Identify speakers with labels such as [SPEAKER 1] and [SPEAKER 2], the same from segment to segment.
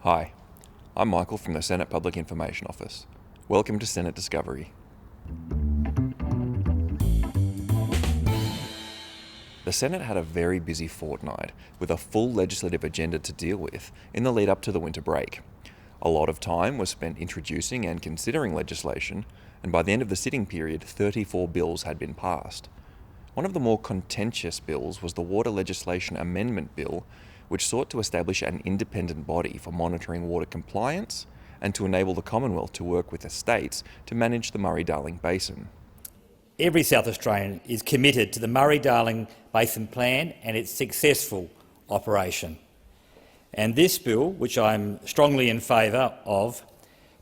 [SPEAKER 1] Hi, I'm Michael from the Senate Public Information Office. Welcome to Senate Discovery. The Senate had a very busy fortnight with a full legislative agenda to deal with in the lead up to the winter break. A lot of time was spent introducing and considering legislation, and by the end of the sitting period, 34 bills had been passed. One of the more contentious bills was the Water Legislation Amendment Bill, which sought to establish an independent body for monitoring water compliance and to enable the Commonwealth to work with the states to manage the Murray-Darling Basin.
[SPEAKER 2] Every South Australian is committed to the Murray-Darling Basin Plan and its successful operation. And this bill, which I'm strongly in favour of,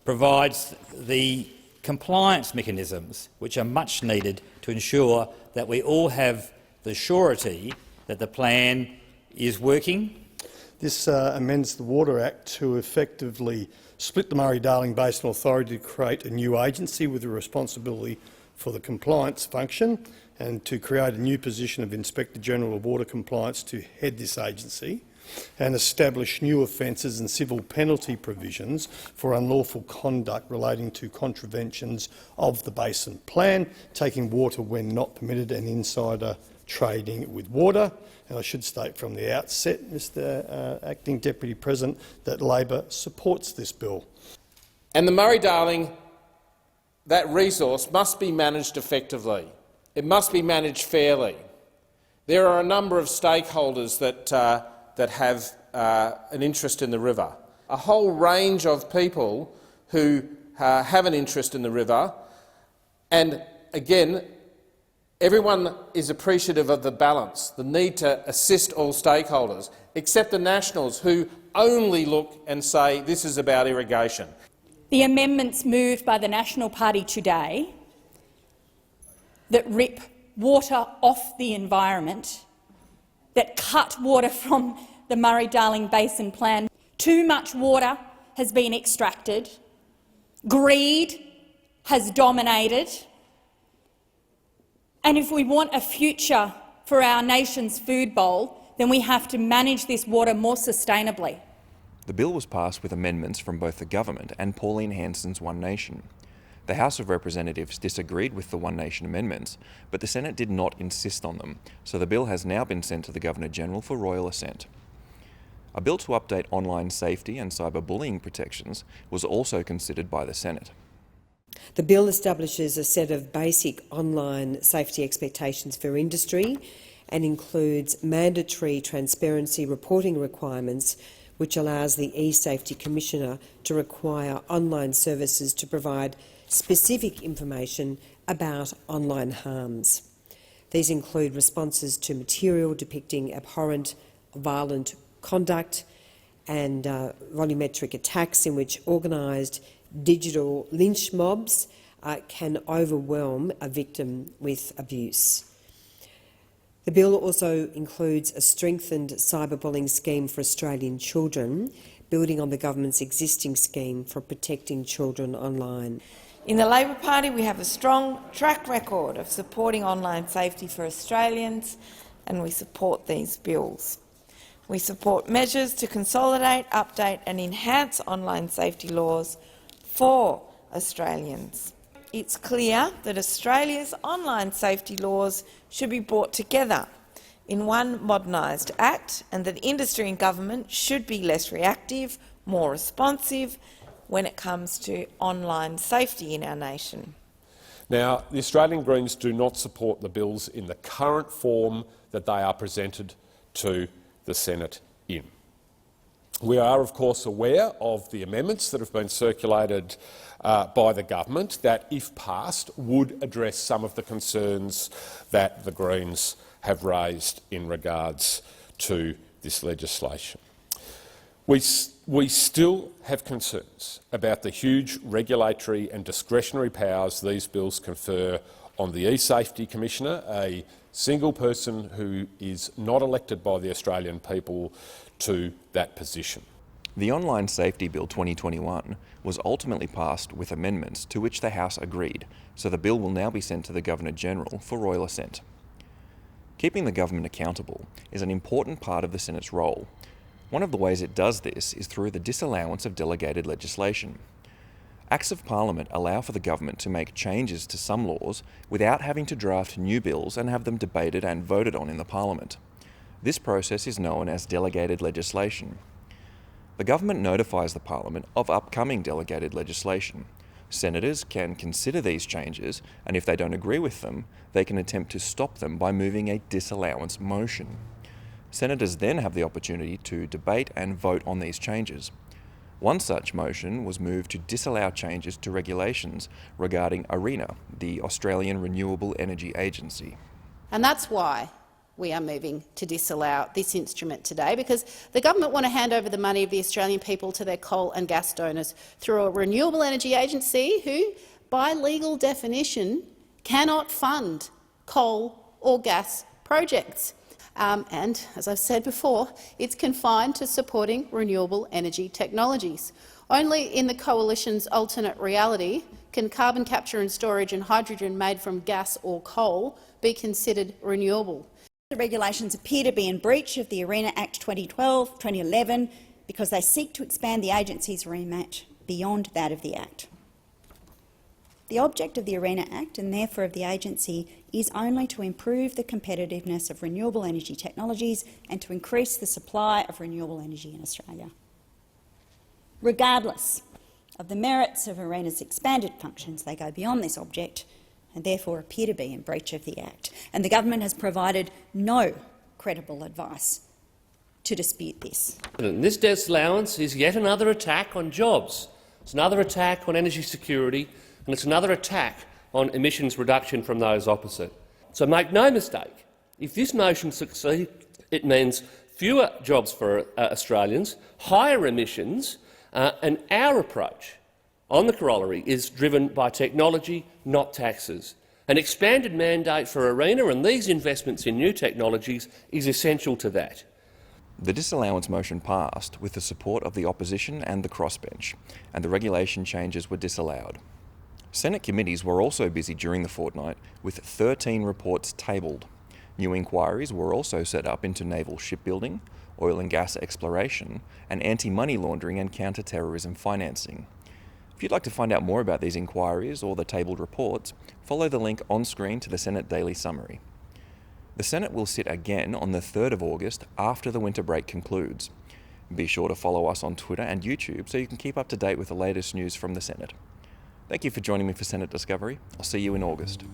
[SPEAKER 2] provides the compliance mechanisms which are much needed to ensure that we all have the surety that the plan is working.
[SPEAKER 3] This amends the Water Act to effectively split the Murray-Darling Basin Authority to create a new agency with a responsibility for the compliance function and to create a new position of Inspector General of Water Compliance to head this agency and establish new offences and civil penalty provisions for unlawful conduct relating to contraventions of the Basin Plan, taking water when not permitted and insider trading with water. And I should state from the outset, Mr Acting Deputy President, that Labor supports this bill.
[SPEAKER 4] And the Murray-Darling, that resource must be managed effectively. It must be managed fairly. There are a number of stakeholders that have an interest in the river, a whole range of people who have an interest in the river, and again, everyone is appreciative of the balance, the need to assist all stakeholders, except the Nationals, who only look and say this is about irrigation.
[SPEAKER 5] The amendments moved by the National Party today that rip water off the environment, that cut water from the Murray-Darling Basin Plan. Too much water has been extracted. Greed has dominated. And if we want a future for our nation's food bowl, then we have to manage this water more sustainably.
[SPEAKER 1] The bill was passed with amendments from both the government and Pauline Hanson's One Nation. The House of Representatives disagreed with the One Nation amendments, but the Senate did not insist on them, so the bill has now been sent to the Governor-General for royal assent. A bill to update online safety and cyberbullying protections was also considered by the Senate.
[SPEAKER 6] The bill establishes a set of basic online safety expectations for industry and includes mandatory transparency reporting requirements, which allows the eSafety Commissioner to require online services to provide specific information about online harms. These include responses to material depicting abhorrent, violent conduct and volumetric attacks in which organised digital lynch mobs can overwhelm a victim with abuse. The bill also includes a strengthened cyberbullying scheme for Australian children, building on the government's existing scheme for protecting children online.
[SPEAKER 7] In the Labor Party, we have a strong track record of supporting online safety for Australians, and we support these bills. We support measures to consolidate, update and enhance online safety laws for Australians. It's clear that Australia's online safety laws should be brought together in one modernised act, and that industry and government should be less reactive, more responsive when it comes to online safety in our nation.
[SPEAKER 8] Now, the Australian Greens do not support the bills in the current form that they are presented to the Senate in. We are, of course, aware of the amendments that have been circulated by the government that, if passed, would address some of the concerns that the Greens have raised in regards to this legislation. We still have concerns about the huge regulatory and discretionary powers these bills confer on the eSafety Commissioner, a single person who is not elected by the Australian people to that position.
[SPEAKER 1] The Online Safety Bill 2021 was ultimately passed with amendments to which the House agreed, so the bill will now be sent to the Governor-General for royal assent. Keeping the government accountable is an important part of the Senate's role. One of the ways it does this is through the disallowance of delegated legislation. Acts of Parliament allow for the government to make changes to some laws without having to draft new bills and have them debated and voted on in the Parliament. This process is known as delegated legislation. The government notifies the Parliament of upcoming delegated legislation. Senators can consider these changes, and if they don't agree with them, they can attempt to stop them by moving a disallowance motion. Senators then have the opportunity to debate and vote on these changes. One such motion was moved to disallow changes to regulations regarding ARENA, the Australian Renewable Energy Agency.
[SPEAKER 9] And that's why we are moving to disallow this instrument today, because the government want to hand over the money of the Australian people to their coal and gas donors through a renewable energy agency who, by legal definition, cannot fund coal or gas projects. And, as I've said before, it's confined to supporting renewable energy technologies. Only in the Coalition's alternate reality can carbon capture and storage and hydrogen made from gas or coal be considered renewable.
[SPEAKER 10] The regulations appear to be in breach of the ARENA Act 2011 because they seek to expand the agency's remit beyond that of the Act. The object of the ARENA Act, and therefore of the agency, is only to improve the competitiveness of renewable energy technologies and to increase the supply of renewable energy in Australia. Regardless of the merits of ARENA's expanded functions, they go beyond this object and therefore appear to be in breach of the Act. And the government has provided no credible advice to dispute this.
[SPEAKER 11] This disallowance is yet another attack on jobs. It's another attack on energy security, and it's another attack on emissions reduction from those opposite. So make no mistake, if this motion succeeds, it means fewer jobs for Australians, higher emissions, and our approach on the corollary is driven by technology, not taxes. An expanded mandate for ARENA and these investments in new technologies is essential to that.
[SPEAKER 1] The disallowance motion passed with the support of the opposition and the crossbench, and the regulation changes were disallowed. Senate committees were also busy during the fortnight, with 13 reports tabled. New inquiries were also set up into naval shipbuilding, oil and gas exploration, and anti-money laundering and counter-terrorism financing. If you'd like to find out more about these inquiries or the tabled reports, follow the link on screen to the Senate Daily Summary. The Senate will sit again on the 3rd of August after the winter break concludes. Be sure to follow us on Twitter and YouTube so you can keep up to date with the latest news from the Senate. Thank you for joining me for Senate Discovery. I'll see you in August.